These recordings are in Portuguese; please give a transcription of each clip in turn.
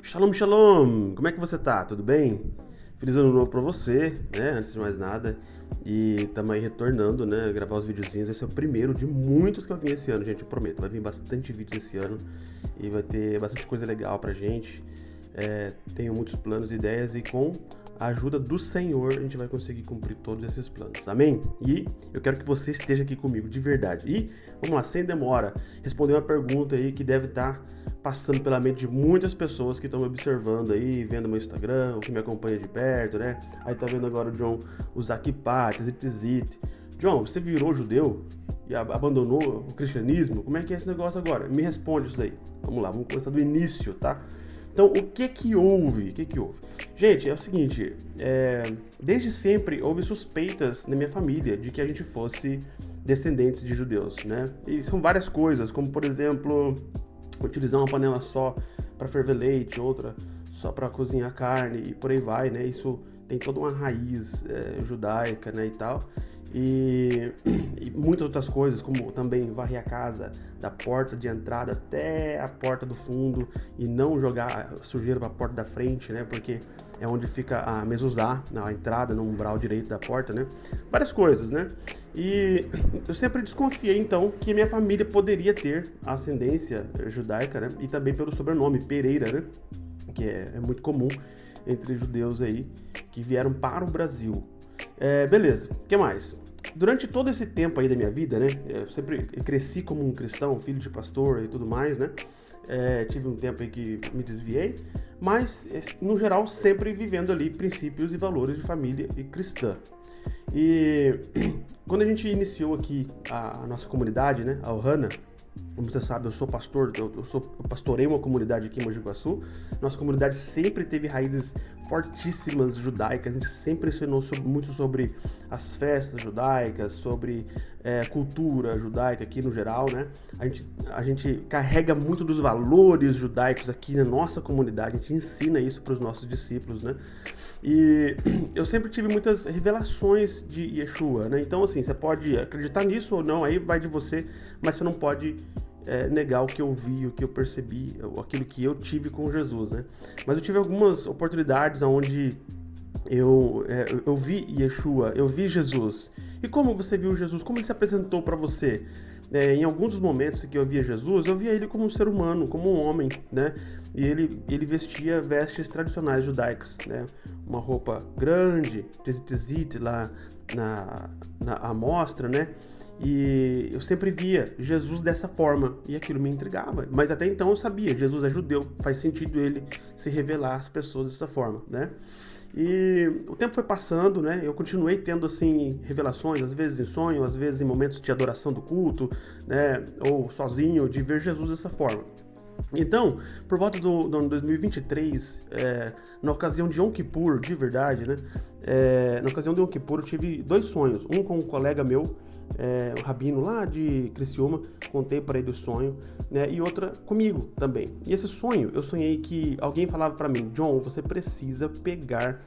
Shalom, shalom! Como é que você tá? Tudo bem? Feliz ano novo pra você, né? Antes de mais nada. E estamos aí retornando, né? Gravar os videozinhos. Esse é o primeiro de muitos que eu vim esse ano, gente. Eu prometo. Vai vir bastante vídeo esse ano. E vai ter bastante coisa legal pra gente. Tenho muitos planos e ideias. E com a ajuda do Senhor, a gente vai conseguir cumprir todos esses planos. Amém? E eu quero que você esteja aqui comigo, de verdade. E, vamos lá, sem demora, responder uma pergunta aí que deve estar passando pela mente de muitas pessoas que estão me observando aí, vendo meu Instagram, ou que me acompanha de perto, né? Aí tá vendo agora o John usar kippah, tzitzit. John, você virou judeu e abandonou o cristianismo? Como é que é esse negócio agora? Me responde isso daí. Vamos lá, vamos começar do início, tá? Então, o que que houve? Gente, é o seguinte, desde sempre houve suspeitas na minha família de que a gente fosse descendentes de judeus, né? E são várias coisas, como por exemplo, utilizar uma panela só para ferver leite, outra só para cozinhar carne e por aí vai, né? Isso tem toda uma raiz judaica, né, e tal. E muitas outras coisas, como também varrer a casa da porta de entrada até a porta do fundo e não jogar sujeira para a porta da frente, né? Porque é onde fica a mezuzá, a entrada no umbral direito da porta, né? Várias coisas, né? E eu sempre desconfiei, então, que minha família poderia ter ascendência judaica, né? E também pelo sobrenome Pereira, né? Que é muito comum entre judeus aí que vieram para o Brasil. Beleza, o que mais? Durante todo esse tempo aí da minha vida, né? Eu sempre cresci como um cristão, filho de pastor e tudo mais, né? Tive um tempo aí que me desviei, mas, no geral, sempre vivendo ali princípios e valores de família e cristã. E quando a gente iniciou aqui a nossa comunidade, né? A Ohana, como você sabe, eu sou pastor, eu pastorei uma comunidade aqui em Mogi Guaçu. Nossa comunidade sempre teve raízes fortíssimas judaicas, a gente sempre ensinou muito sobre as festas judaicas, sobre cultura judaica aqui no geral, né? A gente carrega muito dos valores judaicos aqui na nossa comunidade, a gente ensina isso para os nossos discípulos, né? E eu sempre tive muitas revelações de Yeshua, né? Então, assim, você pode acreditar nisso ou não, aí vai de você, mas você não pode negar o que eu vi, o que eu percebi, aquilo que eu tive com Jesus, né? Mas eu tive algumas oportunidades onde eu vi Yeshua, eu vi Jesus. E como você viu Jesus? Como ele se apresentou para você? Em alguns dos momentos que eu via Jesus, eu via ele como um ser humano, como um homem, né? E ele vestia vestes tradicionais judaicas, né? Uma roupa grande, tzitzit lá na amostra, né? E eu sempre via Jesus dessa forma, e aquilo me intrigava. Mas até então eu sabia, Jesus é judeu, faz sentido ele se revelar às pessoas dessa forma, né? E o tempo foi passando, né? Eu continuei tendo, assim, revelações, às vezes em sonho, às vezes em momentos de adoração do culto, né? Ou sozinho, de ver Jesus dessa forma. Então, por volta do ano 2023, na ocasião de Yom Kippur, de verdade, né? Na ocasião de Yom Kippur, eu tive dois sonhos. Um com um colega meu, um rabino lá de Criciúma, contei para ele o sonho, né? E outra comigo também. E esse sonho, eu sonhei que alguém falava para mim: John, você precisa pegar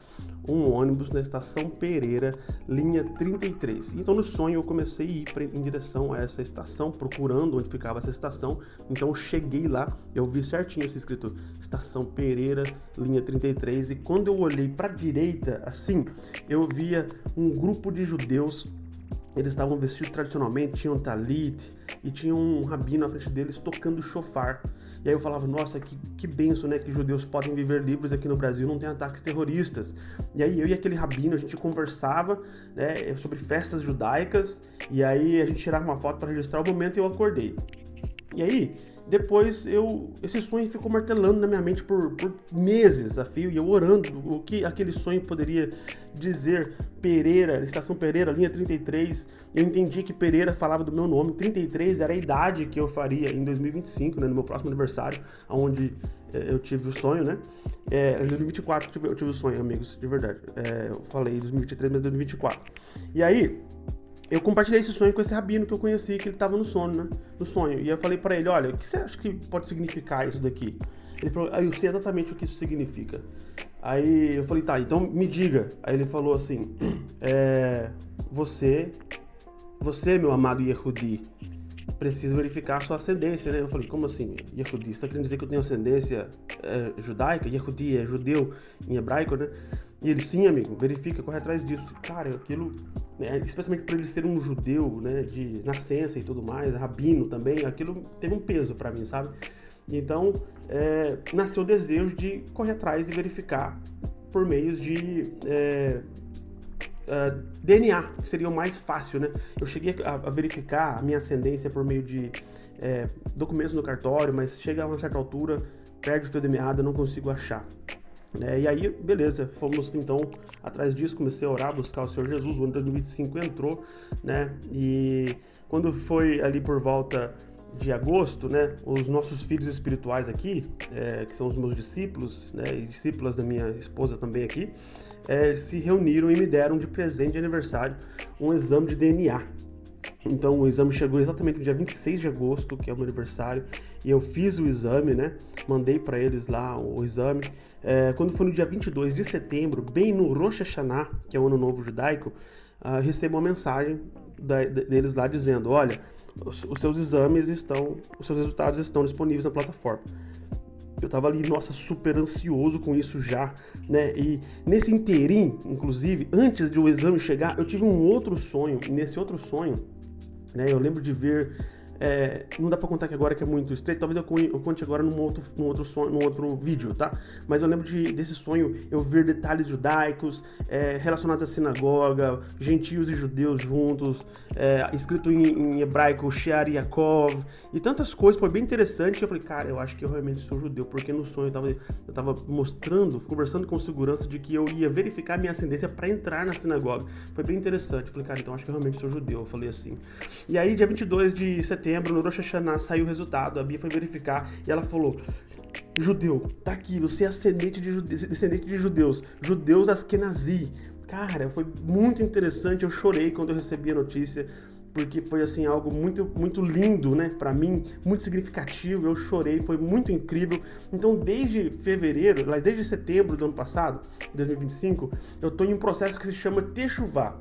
um ônibus na estação Pereira, linha 33. Então no sonho eu comecei a ir em direção a essa estação, procurando onde ficava essa estação. Então eu cheguei lá, eu vi certinho esse escrito estação Pereira, linha 33, e quando eu olhei para a direita, assim, eu via um grupo de judeus. Eles estavam vestidos tradicionalmente, tinham talit e tinha um rabino à frente deles tocando shofar. E aí eu falava, nossa, que benção, né? Que judeus podem viver livres aqui no Brasil, não tem ataques terroristas. E aí eu e aquele rabino, a gente conversava, né, sobre festas judaicas, e aí a gente tirava uma foto para registrar o momento e eu acordei. E aí, depois esse sonho ficou martelando na minha mente por meses a fio, e eu orando o que aquele sonho poderia dizer. Pereira, estação Pereira, linha 33. Eu entendi que Pereira falava do meu nome. 33 era a idade que eu faria em 2025, né, no meu próximo aniversário, onde eu tive o sonho, né? Em 2024 eu tive o sonho, amigos, de verdade. Eu falei 2023, mas 2024. E aí, eu compartilhei esse sonho com esse rabino que eu conheci, que ele estava no sono, né? No sonho. E eu falei para ele, olha, o que você acha que pode significar isso daqui? Ele falou, eu sei exatamente o que isso significa. Aí eu falei, tá, então me diga. Aí ele falou assim, você, meu amado Yehudi, precisa verificar a sua ascendência, né? Eu falei, como assim? Yehudi, você está querendo dizer que eu tenho ascendência judaica? Yehudi é judeu em hebraico, né? E ele, sim, amigo, verifica, corre atrás disso. Cara, aquilo, né, especialmente por ele ser um judeu, né, de nascença e tudo mais, rabino também, aquilo teve um peso para mim, sabe? Então, nasceu o desejo de correr atrás e verificar por meios de DNA, que seria o mais fácil, né? Eu cheguei a verificar a minha ascendência por meio de documentos no cartório, mas chega a uma certa altura, perde o fio de meada, não consigo achar. E aí, beleza, fomos então atrás disso, comecei a orar, buscar o Senhor Jesus. O ano de 2025 entrou, né? E quando foi ali por volta de agosto, né? Os nossos filhos espirituais aqui, que são os meus discípulos, né? E discípulas da minha esposa também aqui, se reuniram e me deram de presente de aniversário um exame de DNA. Então o exame chegou exatamente no dia 26 de agosto, que é o meu aniversário, e eu fiz o exame, né? Mandei para eles lá o exame. Quando foi no dia 22 de setembro, bem no Rosh Hashanah, que é o Ano Novo Judaico, recebo uma mensagem deles lá dizendo, olha, os seus resultados estão disponíveis na plataforma. Eu tava ali, nossa, super ansioso com isso já, né? E nesse inteirinho, inclusive, antes de o exame chegar, eu tive um outro sonho. E nesse outro sonho, né, eu lembro de ver... não dá pra contar aqui agora que é muito estreito, talvez eu conte agora num outro sonho, num outro vídeo, tá? Mas eu lembro desse sonho, eu ver detalhes judaicos relacionados à sinagoga, gentios e judeus juntos, escrito em hebraico, Shear Yaakov, e tantas coisas, foi bem interessante. Eu falei, cara, eu acho que eu realmente sou judeu, porque no sonho eu tava conversando com segurança de que eu ia verificar minha ascendência para entrar na sinagoga. Foi bem interessante. Eu falei, cara, então acho que eu realmente sou judeu. Eu falei assim. E aí, dia 22 de setembro, no Rosh Hashanah, saiu o resultado, a Bia foi verificar e ela falou, judeu, tá aqui, você é descendente de judeus Askenazi. Cara, foi muito interessante, eu chorei quando eu recebi a notícia, porque foi assim algo muito, muito lindo, né, pra mim, muito significativo, eu chorei, foi muito incrível. Então desde desde setembro do ano passado, 2025, eu tô em um processo que se chama Teshuvah.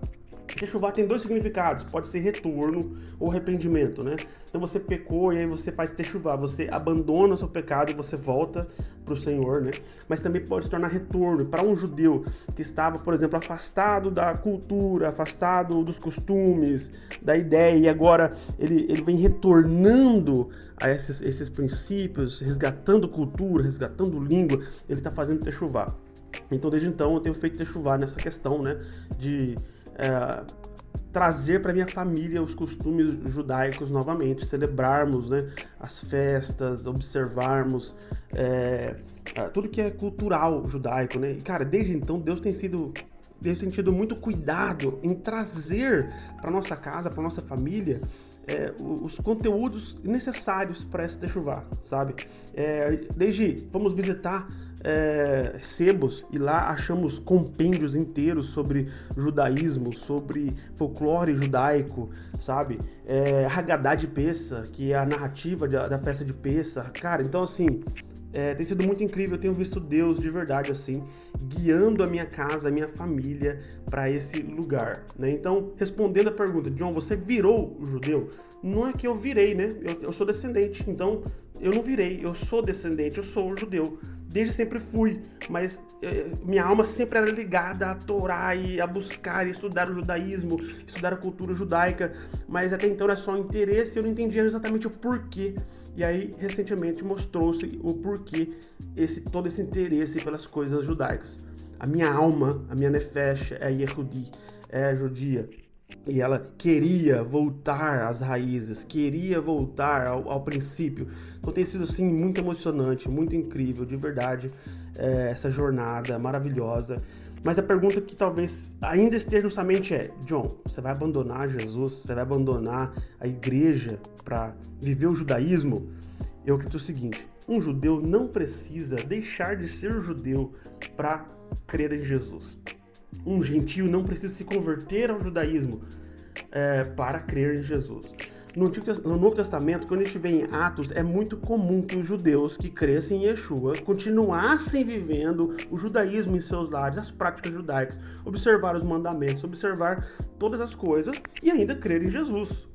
Teshuvah tem dois significados, pode ser retorno ou arrependimento, né? Então você pecou e aí você faz Teshuvah, você abandona o seu pecado e você volta para o Senhor, né? Mas também pode se tornar retorno para um judeu que estava, por exemplo, afastado da cultura, afastado dos costumes, da ideia, e agora ele vem retornando a esses princípios, resgatando cultura, resgatando língua, ele está fazendo Teshuvah. Então desde então eu tenho feito Teshuvah nessa questão, né, de trazer para minha família os costumes judaicos novamente, celebrarmos, né, as festas, observarmos tudo que é cultural judaico, né? E cara, desde então Deus tem tido muito cuidado em trazer para nossa casa, para nossa família, os conteúdos necessários para essa Teshuvah, sabe? Vamos visitar sebos e lá achamos compêndios inteiros sobre judaísmo, sobre folclore judaico, sabe? Haggadah de Pessah, que é a narrativa da festa de Pessah. Cara, então assim, tem sido muito incrível, eu tenho visto Deus de verdade assim, guiando a minha casa, a minha família para esse lugar, né? Então, respondendo a pergunta, John, você virou judeu? Não é que eu virei, né? Eu sou descendente, então eu não virei, eu sou descendente, eu sou judeu. Desde sempre fui, mas minha alma sempre era ligada a Torá e a buscar e estudar o judaísmo, estudar a cultura judaica, mas até então era só interesse e eu não entendia exatamente o porquê. E aí, recentemente, mostrou-se o porquê todo esse interesse pelas coisas judaicas. A minha alma, a minha nefesh é Yehudi, é judia. E ela queria voltar às raízes, queria voltar ao princípio. Então tem sido assim muito emocionante, muito incrível, de verdade, essa jornada maravilhosa. Mas a pergunta que talvez ainda esteja na sua mente é, John, você vai abandonar Jesus? Você vai abandonar a igreja para viver o judaísmo? Eu acredito o seguinte, um judeu não precisa deixar de ser judeu para crer em Jesus. Um gentio não precisa se converter ao judaísmo para crer em Jesus. No Novo Testamento, quando a gente vê em Atos, é muito comum que os judeus que crescem em Yeshua continuassem vivendo o judaísmo em seus lares, as práticas judaicas, observar os mandamentos, observar todas as coisas e ainda crer em Jesus.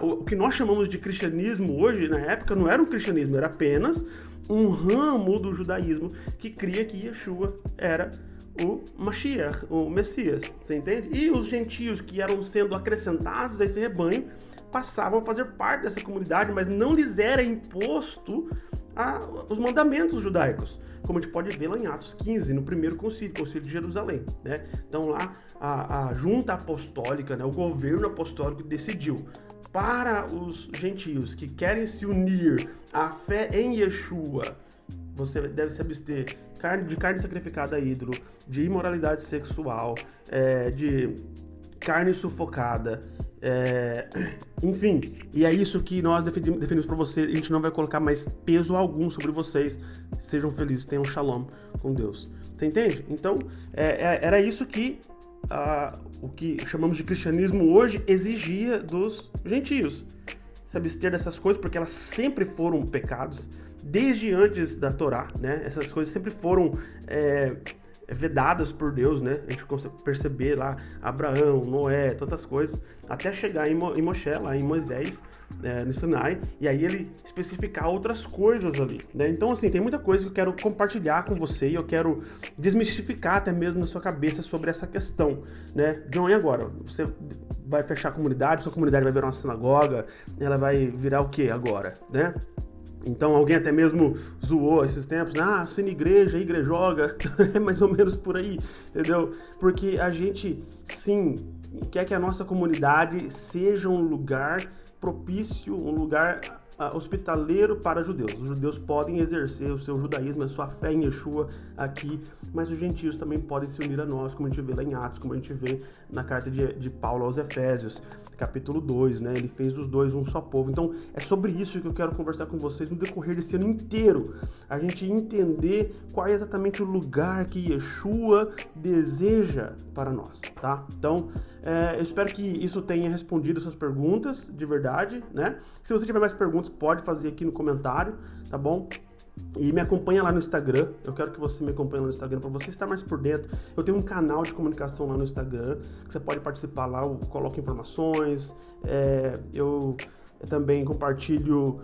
O que nós chamamos de cristianismo hoje, na época, não era um cristianismo, era apenas um ramo do judaísmo que cria que Yeshua era o Mashiach, o Messias, você entende? E os gentios que eram sendo acrescentados a esse rebanho passavam a fazer parte dessa comunidade, mas não lhes era imposto os mandamentos judaicos, como a gente pode ver lá em Atos 15, no primeiro concílio de Jerusalém, né? Então lá a junta apostólica, né, o governo apostólico decidiu para os gentios que querem se unir à fé em Yeshua, você deve se abster de carne sacrificada a ídolo, de imoralidade sexual, de carne sufocada, enfim, e é isso que nós definimos para você. A gente não vai colocar mais peso algum sobre vocês. Sejam felizes, tenham shalom com Deus. Você entende? Então, era isso que o que chamamos de cristianismo hoje exigia dos gentios. Se abster dessas coisas, porque elas sempre foram pecados, desde antes da Torá, né? Essas coisas sempre foram vedadas por Deus, né? A gente consegue perceber lá Abraão, Noé, tantas coisas, até chegar em Moshe, lá em Moisés, no Sinai, e aí ele especificar outras coisas ali, né? Então, assim, tem muita coisa que eu quero compartilhar com você e eu quero desmistificar até mesmo na sua cabeça sobre essa questão, né? John, e agora? Você vai fechar a comunidade, sua comunidade vai virar uma sinagoga, ela vai virar o quê agora, né? Então alguém até mesmo zoou esses tempos, sendo igreja, igrejoga, é mais ou menos por aí, entendeu? Porque a gente, sim, quer que a nossa comunidade seja um lugar propício, um lugar hospitaleiro para judeus. Os judeus podem exercer o seu judaísmo, a sua fé em Yeshua aqui, mas os gentios também podem se unir a nós, como a gente vê lá em Atos, como a gente vê na carta de Paulo aos Efésios, capítulo 2, né? Ele fez dos dois um só povo. Então, é sobre isso que eu quero conversar com vocês no decorrer desse ano inteiro. A gente entender qual é exatamente o lugar que Yeshua deseja para nós, tá? Então, eu espero que isso tenha respondido suas perguntas, de verdade, né? Se você tiver mais perguntas, pode fazer aqui no comentário, tá bom? E me acompanha lá no Instagram. Eu quero que você me acompanhe lá no Instagram para você estar mais por dentro. Eu tenho um canal de comunicação lá no Instagram que você pode participar lá. Eu coloco informações. Eu também compartilho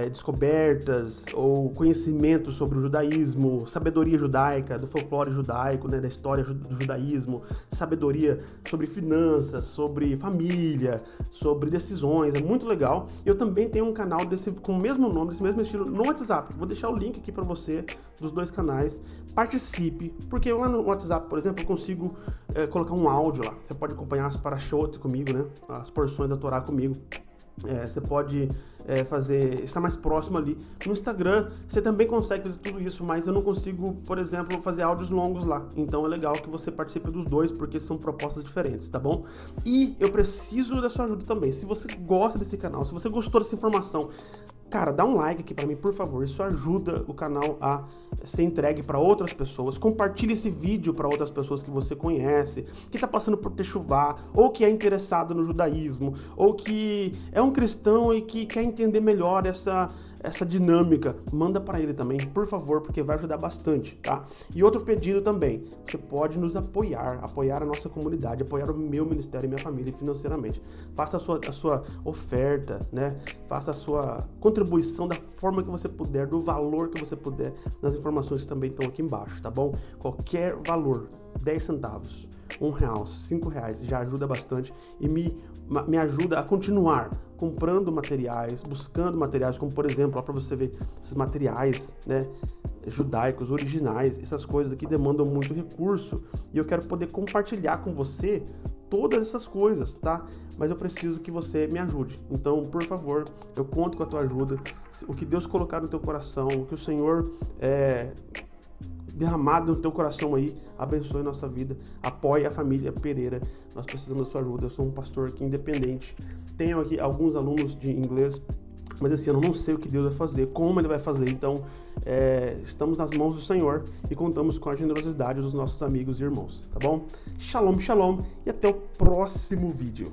descobertas ou conhecimentos sobre o judaísmo, sabedoria judaica, do folclore judaico, né, da história do judaísmo, sabedoria sobre finanças, sobre família, sobre decisões, é muito legal. Eu também tenho um canal com o mesmo nome, desse mesmo estilo, no WhatsApp. Vou deixar o link aqui para você dos dois canais. Participe, porque lá no WhatsApp, por exemplo, eu consigo colocar um áudio lá. Você pode acompanhar as parashot comigo, né, as porções da Torá comigo. Você pode estar mais próximo ali. No Instagram, você também consegue fazer tudo isso, mas eu não consigo, por exemplo, fazer áudios longos lá. Então é legal que você participe dos dois, porque são propostas diferentes, tá bom? E eu preciso da sua ajuda também. Se você gosta desse canal, se você gostou dessa informação, cara, dá um like aqui pra mim, por favor. Isso ajuda o canal a ser entregue para outras pessoas. Compartilhe esse vídeo para outras pessoas que você conhece, que tá passando por Techuvá, ou que é interessado no judaísmo, ou que é um cristão e que quer entender melhor essa dinâmica. Manda para ele também, por favor, porque vai ajudar bastante, tá? E outro pedido também, você pode nos apoiar a nossa comunidade, apoiar o meu ministério e minha família financeiramente. Faça a sua oferta, né? Faça a sua contribuição da forma que você puder, do valor que você puder, nas informações que também estão aqui embaixo, tá bom? Qualquer valor, 10 centavos, R$1, R$5, já ajuda bastante e me ajuda a continuar comprando materiais, buscando materiais, como por exemplo, para você ver esses materiais, né, judaicos, originais, essas coisas aqui demandam muito recurso e eu quero poder compartilhar com você todas essas coisas, tá? Mas eu preciso que você me ajude. Então, por favor, eu conto com a tua ajuda. O que Deus colocar no teu coração, o que o Senhor derramado no teu coração aí, abençoe a nossa vida, apoie a família Pereira, nós precisamos da sua ajuda. Eu sou um pastor aqui independente, tenho aqui alguns alunos de inglês, mas esse ano eu não sei o que Deus vai fazer, como Ele vai fazer, então estamos nas mãos do Senhor e contamos com a generosidade dos nossos amigos e irmãos, tá bom? Shalom, shalom e até o próximo vídeo.